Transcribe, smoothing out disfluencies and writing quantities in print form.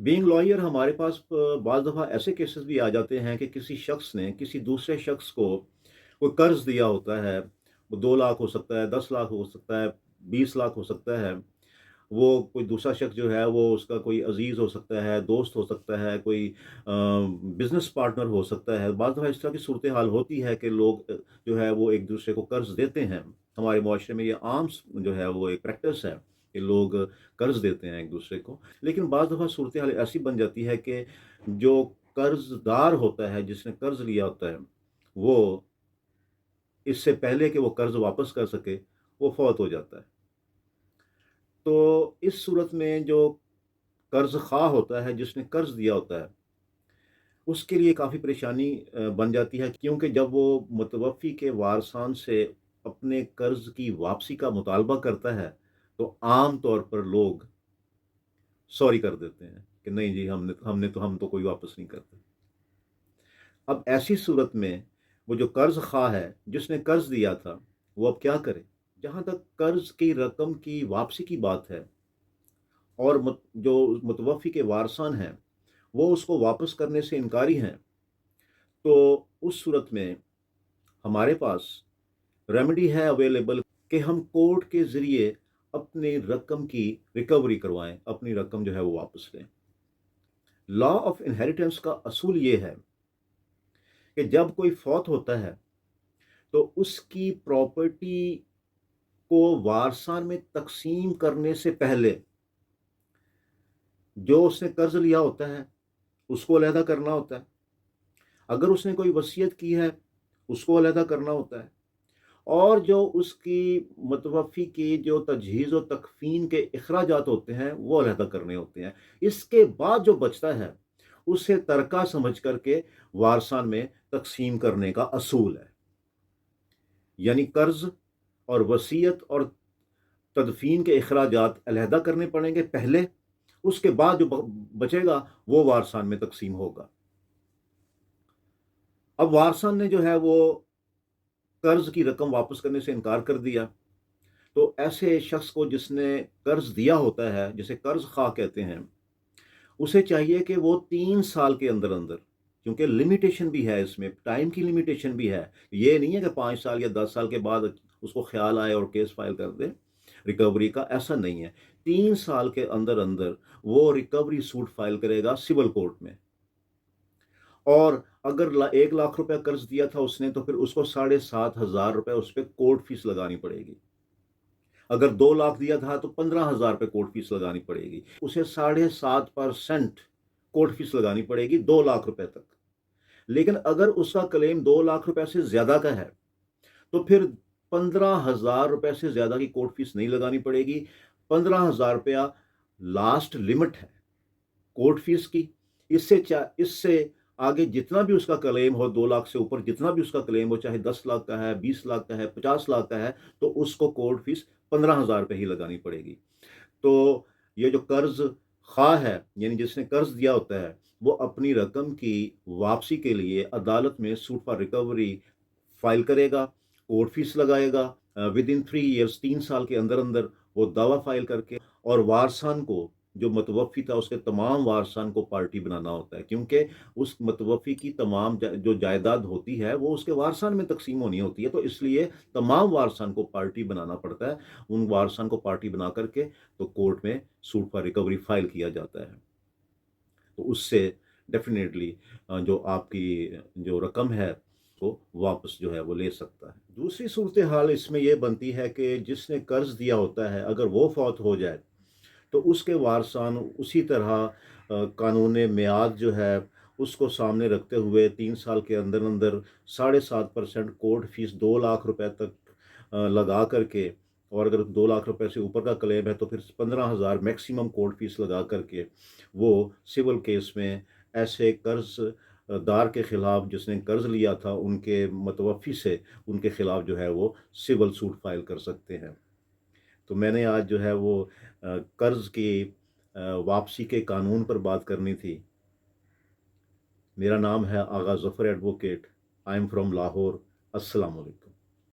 Being lawyer हमारे पास बाज़ दफ़ा ऐसे केसेस भी आ जाते हैं कि किसी शख्स ने किसी दूसरे शख्स को कोई कर्ज़ दिया होता है। वो 2 लाख हो सकता है, 10 लाख हो सकता है, 20 लाख हो सकता है। वो कोई दूसरा शख्स जो है वो उसका कोई अज़ीज़ हो सकता है, दोस्त हो सकता है, कोई बिज़नेस पार्टनर हो सकता है। बाज़ दफ़ा इस तरह की सूरत हाल होती है कि लोग जो है वो एक-दूसरे को कर्ज़ देते हैं। हमारे मुआशरे में ये आम जो है वो एक प्रैक्टिस है कि लोग कर्ज़ देते हैं एक-दूसरे को। लेकिन बाज़ दफ़ा सूरत हाल ऐसी बन जाती है कि जो कर्ज़दार होता है, जिसने कर्ज़ लिया होता है, वो इससे पहले कि वो कर्ज़ वापस कर सके, वो फ़ौत हो जाता है। तो इस सूरत में जो कर्ज़ ख़्वाह होता है, जिसने कर्ज़ दिया होता है, उसके लिए काफ़ी परेशानी बन जाती है, क्योंकि जब वो मुतवफ़्फ़ी के वारसान से अपने कर्ज़ की वापसी का मुतालबा करता है, तो आम तौर पर लोग सॉरी कर देते हैं कि नहीं जी, हम तो कोई वापस नहीं करते। अब ऐसी सूरत में वो जो कर्ज़ ख़्वाह है, जिसने कर्ज़ दिया था, वो अब क्या करे? जहाँ तक कर्ज़ की रकम की वापसी की बात है और जो मुतवफ़्फ़ी के वारसान हैं, वो उसको वापस करने से इनकारी हैं, तो उस सूरत में हमारे पास रेमेडी है अवेलेबल कि हम कोर्ट के ज़रिए अपनी रकम की रिकवरी करवाएँ, अपनी रकम जो है वो वापस लें। लॉ ऑफ इनहेरिटेंस का असूल ये है कि जब कोई फ़ौत होता है, तो उसकी प्रॉपर्टी को वारसान में तक़सीम करने से पहले जो उसने कर्ज़ लिया होता है, उसको अलहदा करना होता है। अगर उसने कोई वसीयत की है, उसको अलहदा करना होता है। और जो उसकी मुतवफ़्फ़ी की जो तजहीज़ व तकफ़ीन के अखराजात होते हैं, वो अलहदा करने होते हैं। इसके बाद जो बचता है, उसे तरका समझ कर के वारसान में तक़सीम करने का असूल है। यानी कर्ज़ और वसीयत और तदफ़ीन के अखराजात अलहदा करने पड़ेंगे पहले, उसके बाद जो बचेगा, वो वारसान में तक़सीम होगा। अब वारसान ने जो है वो कर्ज़ की रकम वापस करने से इनकार कर दिया, तो ऐसे शख्स को जिसने कर्ज़ दिया होता है, जिसे कर्ज़ ख़्वाह कहते हैं, उसे चाहिए कि वो 3 साल के अंदर-अंदर, क्योंकि लिमिटेशन भी है इसमें, टाइम की लिमिटेशन भी है। ये नहीं है कि 5 साल या 10 साल के बाद उसको ख़्याल आए और केस फाइल कर दे रिकवरी का, ऐसा नहीं है। 3 साल के अंदर-अंदर वो रिकवरी सूट फाइल करेगा सिविल कोर्ट में। और अगर 1 लाख रुपया कर्ज़ दिया था उसने, तो फिर उसको 7,500 रुपए उस पे कोर्ट फ़ीस लगानी पड़ेगी। अगर 2 लाख दिया था तो 15,000 रुपए कोर्ट फ़ीस लगानी पड़ेगी। उसे 7.5% कोर्ट फ़ीस लगानी पड़ेगी 2 लाख रुपए तक। लेकिन अगर उसका क्लेम 2 लाख रुपए से ज़्यादा का है, तो फिर 15,000 रुपए से ज़्यादा की कोर्ट फ़ीस नहीं लगानी पड़ेगी। 15,000 रुपया लास्ट लिमिट है कोर्ट फ़ीस की। इससे आगे जितना भी उसका क्लेम हो, 2 लाख से ऊपर जितना भी उसका क्लेम हो, चाहे 10 लाख का है, 20 लाख का है, 50 लाख का है, तो उसको कोर्ट फ़ीस 15,000 रुपए ही लगानी पड़ेगी। तो ये जो कर्ज़ ख़्वाह है, यानी जिसने कर्ज़ दिया होता है, वो अपनी रकम की वापसी के लिए अदालत में सूट फॉर रिकवरी फ़ाइल करेगा, कोर्ट फ़ीस लगाएगा। विदिन 3 ईयर्स, 3 साल के अंदर-अंदर वो दावा फ़ाइल करके, और वारसान को, जो मुतवफ़्फ़ी था उसके तमाम वारसान को पार्टी बनाना होता है, क्योंकि उस मुतवफ़्फ़ी की तमाम जो जायदाद होती है, वो उसके वारसान में तक़सीम होनी होती है, तो इसलिए तमाम वारसान को पार्टी बनाना पड़ता है। उन वारसान को पार्टी बना कर के तो कोर्ट में सूट फॉर रिकवरी फ़ाइल किया जाता है। तो उससे डेफ़िनेटली जो आपकी जो रकम है, वो वापस जो है वो ले सकता है। दूसरी सूरत हाल इसमें ये बनती है कि जिसने कर्ज़ दिया होता है, अगर वो फ़ौत हो जाए, तो उसके वारसान उसी तरह कानून मियाद जो है, उसको सामने रखते हुए 3 साल के अंदर-अंदर 7.5% कोर्ट फ़ीस 2 लाख रुपए तक लगा कर के, और अगर 2 लाख रुपए से ऊपर का क्लेम है, तो फिर 15,000 मैक्सिमम कोर्ट फ़ीस लगा कर के, वो सिविल केस में ऐसे कर्ज़ दार के ख़िलाफ़, जिसने कर्ज़ लिया था, उनके मुतवफ़्फ़ी से, उनके ख़िलाफ़ जो है वो सिविल सूट फ़ाइल कर सकते हैं। तो मैंने आज जो है वो कर्ज़ की वापसी के कानून पर बात करनी थी। मेरा नाम है Agha Zafar advocate. I am from Lahore. अस्सलाम वालेकुम।